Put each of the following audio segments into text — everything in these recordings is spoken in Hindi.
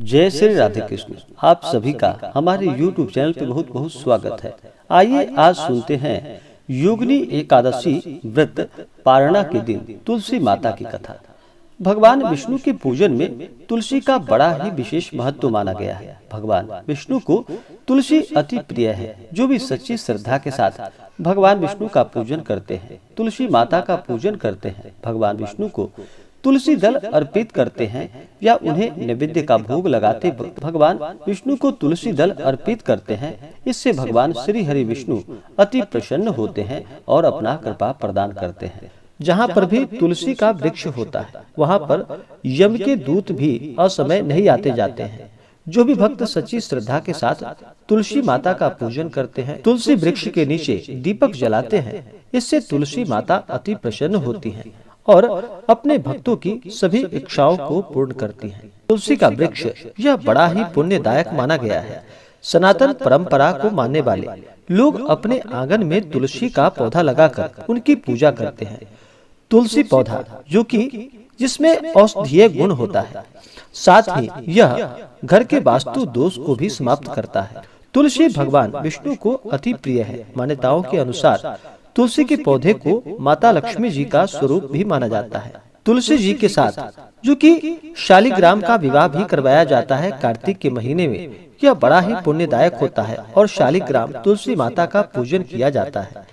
जय श्री राधे कृष्ण। आप सभी का हमारे YouTube चैनल पे बहुत बहुत स्वागत है। आइए आज सुनते हैं योगिनी एकादशी व्रत पारणा के दिन तुलसी माता की कथा। भगवान विष्णु के पूजन में तुलसी का बड़ा ही विशेष महत्व माना गया है। भगवान विष्णु को तुलसी अति प्रिय है। जो भी सच्ची श्रद्धा के साथ भगवान विष्णु का पूजन करते हैं, तुलसी माता का पूजन करते हैं, भगवान विष्णु को तुलसी दल अर्पित करते हैं या उन्हें नैवेद्य का भोग लगाते भगवान विष्णु को तुलसी दल अर्पित करते हैं, इससे भगवान श्री हरि विष्णु अति प्रसन्न होते हैं और अपना कृपा प्रदान करते हैं। जहाँ पर भी तुलसी का वृक्ष होता है वहाँ पर यम के दूत भी असमय नहीं आते जाते हैं। जो भी भक्त सच्ची श्रद्धा के साथ तुलसी माता का पूजन करते हैं, तुलसी वृक्ष के नीचे दीपक जलाते हैं, इससे तुलसी माता अति प्रसन्न होती हैं और अपने भक्तों की सभी इच्छाओं को पूर्ण करती हैं। तुलसी का वृक्ष यह बड़ा ही पुण्यदायक माना गया है। सनातन परंपरा को मानने वाले लोग अपने आंगन में तुलसी का पौधा लगाकर उनकी पूजा करते हैं। तुलसी पौधा जो कि जिसमें औषधीय गुण होता है, साथ ही यह घर के वास्तु दोष को भी समाप्त करता है। तुलसी भगवान विष्णु को अति प्रिय है। मान्यताओं के अनुसार तुलसी के पौधे को माता लक्ष्मी जी का स्वरूप भी माना जाता है। तुलसी जी के साथ जो कि शालिग्राम का विवाह भी करवाया जाता है कार्तिक के महीने में, यह बड़ा ही पुण्यदायक होता है और शालिग्राम तुलसी माता का पूजन किया जाता है।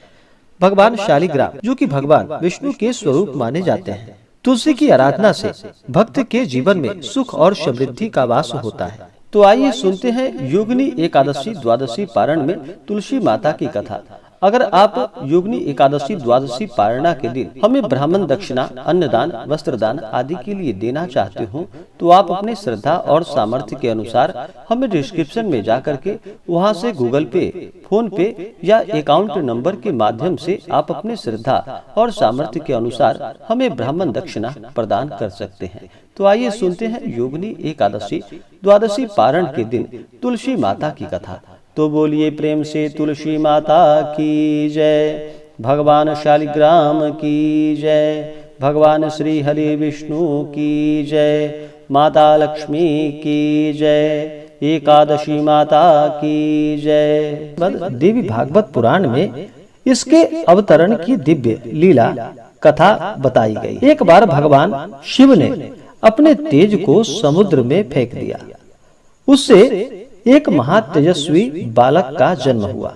भगवान शालिग्राम जो कि भगवान विष्णु के स्वरूप माने जाते हैं। तुलसी की आराधना से भक्त के जीवन में सुख और समृद्धि का वास होता है। तो आइए सुनते हैं योगिनी एकादशी द्वादशी पारण में तुलसी माता की कथा। अगर आप योगिनी एकादशी द्वादशी पारणा के दिन हमें ब्राह्मण दक्षिणा, अन्नदान, वस्त्रदान आदि के लिए देना चाहते हो तो आप अपने श्रद्धा और सामर्थ्य के अनुसार हमें डिस्क्रिप्शन में जाकर के वहां से गूगल पे, फोन पे या अकाउंट नंबर के माध्यम से आप अपने श्रद्धा और सामर्थ्य के अनुसार हमें ब्राह्मण दक्षिणा प्रदान कर सकते हैं। तो आइए सुनते हैं योगिनी एकादशी द्वादशी पारण के दिन तुलसी माता की कथा। तो बोलिए प्रेम से तुलसी माता की जय, भगवान शालिग्राम की जय, भगवान श्री हरि विष्णु की जय, माता लक्ष्मी की जय, एकादशी माता की जय। देवी भागवत पुराण में इसके अवतरण की दिव्य लीला कथा बताई गई। एक बार भगवान शिव ने अपने तेज को समुद्र में फेंक दिया। उससे एक महातेजस्वी बालक का जन्म हुआ।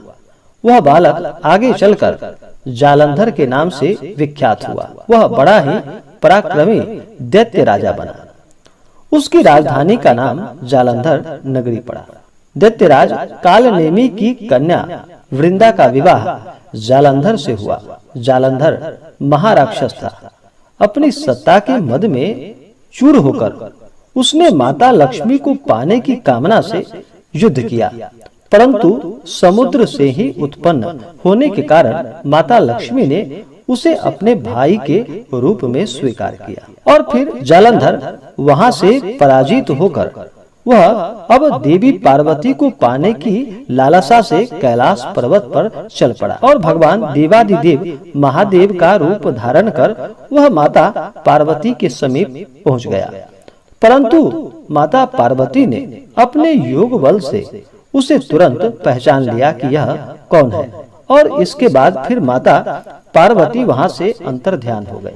वह बालक आगे चलकर जालंधर के नाम से विख्यात हुआ। वह बड़ा ही पराक्रमी दैत्य राजा बना। उसकी राजधानी का नाम जालंधर नगरी पड़ा। दैत्यराज कालनेमी की कन्या वृंदा का विवाह जालंधर से हुआ। जालंधर महाराक्षस था। अपनी सत्ता के मद में चूर होकर उसने माता लक्ष्मी को पाने की कामना से युद्ध किया, परंतु समुद्र से ही उत्पन्न होने के कारण माता लक्ष्मी ने उसे अपने भाई के रूप में स्वीकार किया और फिर जालंधर वहां से पराजित होकर वह अब देवी पार्वती को पाने की लालसा से कैलाश पर्वत पर चल पड़ा और भगवान देवादिदेव महादेव का रूप धारण कर वह माता पार्वती के समीप पहुंच गया। परंतु माता पार्वती ने अपने योग बल से उसे तुरंत पहचान लिया कि यह कौन है और इसके बाद फिर माता पार्वती वहां से अंतर्ध्यान हो गई।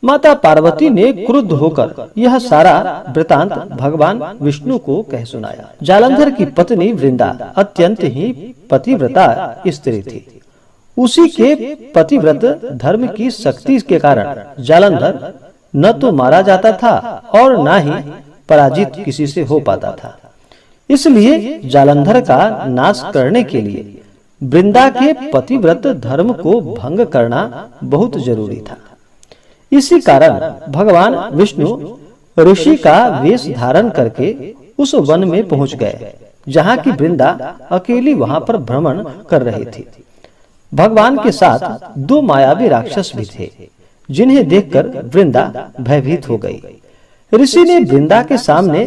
माता पार्वती ने क्रुद्ध होकर यह सारा वृतांत भगवान विष्णु को कह सुनाया। जालंधर की पत्नी वृंदा अत्यंत ही पतिव्रता स्त्री थी। उसी के पतिव्रत धर्म की शक्ति के कारण जालंधर न तो मारा जाता था और न ही पराजित किसी से हो पाता था। इसलिए जालंधर का नाश करने के लिए वृंदा के पतिव्रत धर्म को भंग करना बहुत जरूरी था। इसी कारण भगवान विष्णु ऋषि का वेश धारण करके उस वन में पहुंच गए जहाँ की वृंदा अकेली वहां पर भ्रमण कर रही थी। भगवान के साथ दो मायावी राक्षस भी थे जिन्हें देखकर वृंदा भयभीत हो गई। ऋषि ने वृंदा के सामने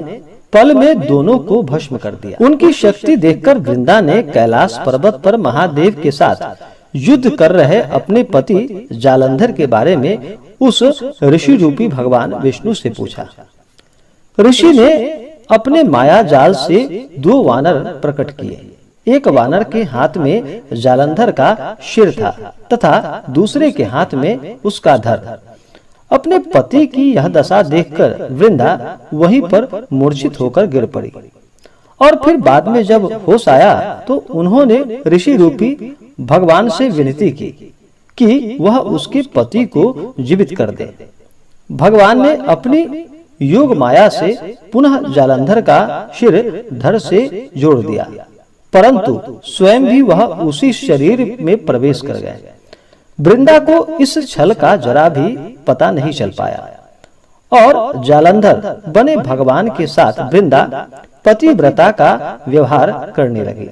पल में दोनों को भस्म कर दिया। उनकी शक्ति देखकर वृंदा ने कैलाश पर्वत पर महादेव के साथ युद्ध कर रहे अपने पति जालंधर के बारे में उस ऋषि रूपी भगवान विष्णु से पूछा। ऋषि ने अपने माया जाल से 2 वानर प्रकट किए। एक वानर के हाथ में जालंधर का सिर था तथा दूसरे के हाथ में उसका धर। अपने पति की यह दशा देखकर वृंदा वहीं पर मूर्छित होकर गिर पड़ी और फिर बाद में जब होश आया तो उन्होंने ऋषि रूपी भगवान से विनती की कि वह उसके पति को जीवित कर दे। भगवान ने अपनी योग माया से पुनः जालंधर का सिर धर से जोड़ दिया, परंतु स्वयं भी वह उसी शरीर में प्रवेश कर गए। वृंदा को इस छल का जरा भी पता नहीं चल पाया और जालंधर बने भगवान के साथ वृंदा पतिव्रता का व्यवहार करने लगी,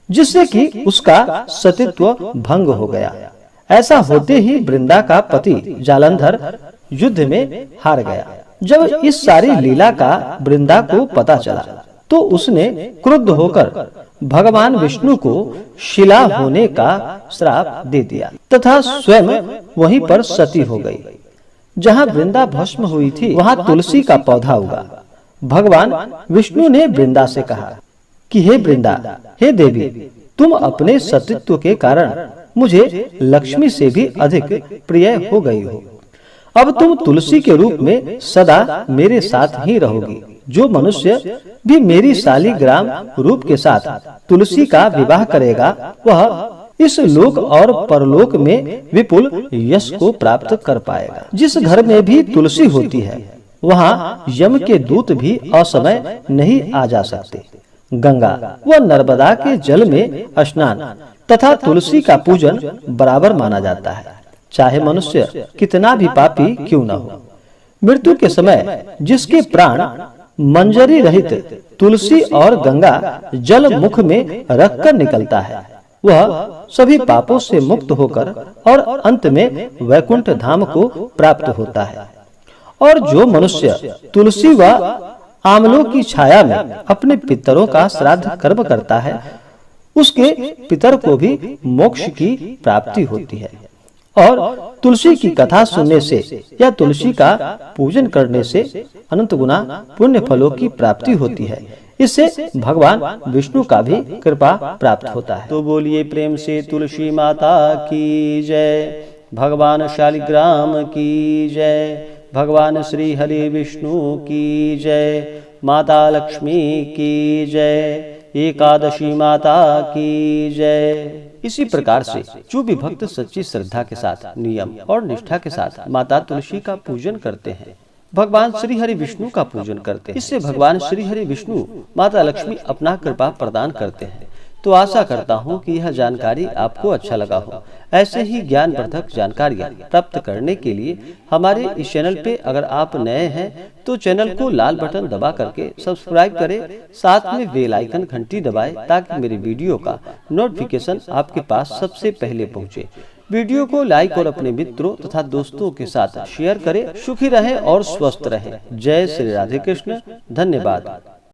जिससे कि उसका सतीत्व भंग हो गया। ऐसा होते ही वृंदा का पति जालंधर युद्ध में हार गया। जब इस सारी लीला का वृंदा को पता चला तो उसने क्रुद्ध होकर भगवान विष्णु को शिला होने का श्राप दे दिया तथा स्वयं वहीं पर सती हो गई। जहाँ वृंदा भस्म हुई थी वहाँ तुलसी का पौधा उगा। भगवान विष्णु ने वृंदा से कहा कि हे वृंदा, हे देवी, तुम अपने सतीत्व के कारण मुझे लक्ष्मी से भी अधिक प्रिय हो गई हो। अब तुम तुलसी के रूप में सदा मेरे साथ ही रहोगी। जो मनुष्य भी मेरी शालिग्राम रूप के साथ तुलसी का विवाह करेगा वह इस लोक और परलोक में विपुल यश को प्राप्त कर पाएगा। जिस घर में भी तुलसी होती है वहाँ यम के दूत भी असमय नहीं आ जा सकते। गंगा व नर्मदा के जल में स्नान तथा तुलसी का पूजन बराबर माना जाता है, चाहे मनुष्य कितना भी पापी क्यों न हो। मृत्यु के समय जिसके प्राण मंजरी रहित तुलसी और गंगा जल मुख में रखकर निकलता है वह सभी पापों से मुक्त होकर और अंत में वैकुंठ धाम को प्राप्त होता है। और जो मनुष्य तुलसी व आमलों की छाया में अपने पितरों का श्राद्ध कर्म करता है उसके पितर को भी मोक्ष की प्राप्ति होती है। और तुलसी की कथा सुनने से या तुलसी का पूजन करने से अनंत गुना पुण्य फलों की प्राप्ति होती है। इससे भगवान विष्णु का भी कृपा प्राप्त होता है। तो बोलिए प्रेम से तुलसी माता की जय, भगवान शालिग्राम की जय, भगवान श्री हरि विष्णु की जय, माता लक्ष्मी की जय, एकादशी माता की जय। इसी प्रकार से जो भी भक्त सच्ची श्रद्धा के साथ नियम और निष्ठा के साथ माता तुलसी का पूजन करते हैं, भगवान श्री हरि विष्णु का पूजन करते हैं, इससे भगवान श्री हरि विष्णु माता लक्ष्मी अपना कृपा प्रदान करते हैं। तो आशा करता हूँ कि यह जानकारी आपको अच्छा लगा हो। ऐसे ही ज्ञानवर्धक जानकारियाँ प्राप्त करने के लिए हमारे इस चैनल पे अगर आप नए हैं तो चैनल को लाल बटन दबा करके सब्सक्राइब करें, साथ में बेल आइकन घंटी दबाएं ताकि मेरे वीडियो का नोटिफिकेशन आपके पास सबसे पहले पहुँचे। वीडियो को लाइक और अपने मित्रों तथा दोस्तों के साथ शेयर करें। सुखी रहें और स्वस्थ रहें। जय श्री राधे कृष्ण। धन्यवाद।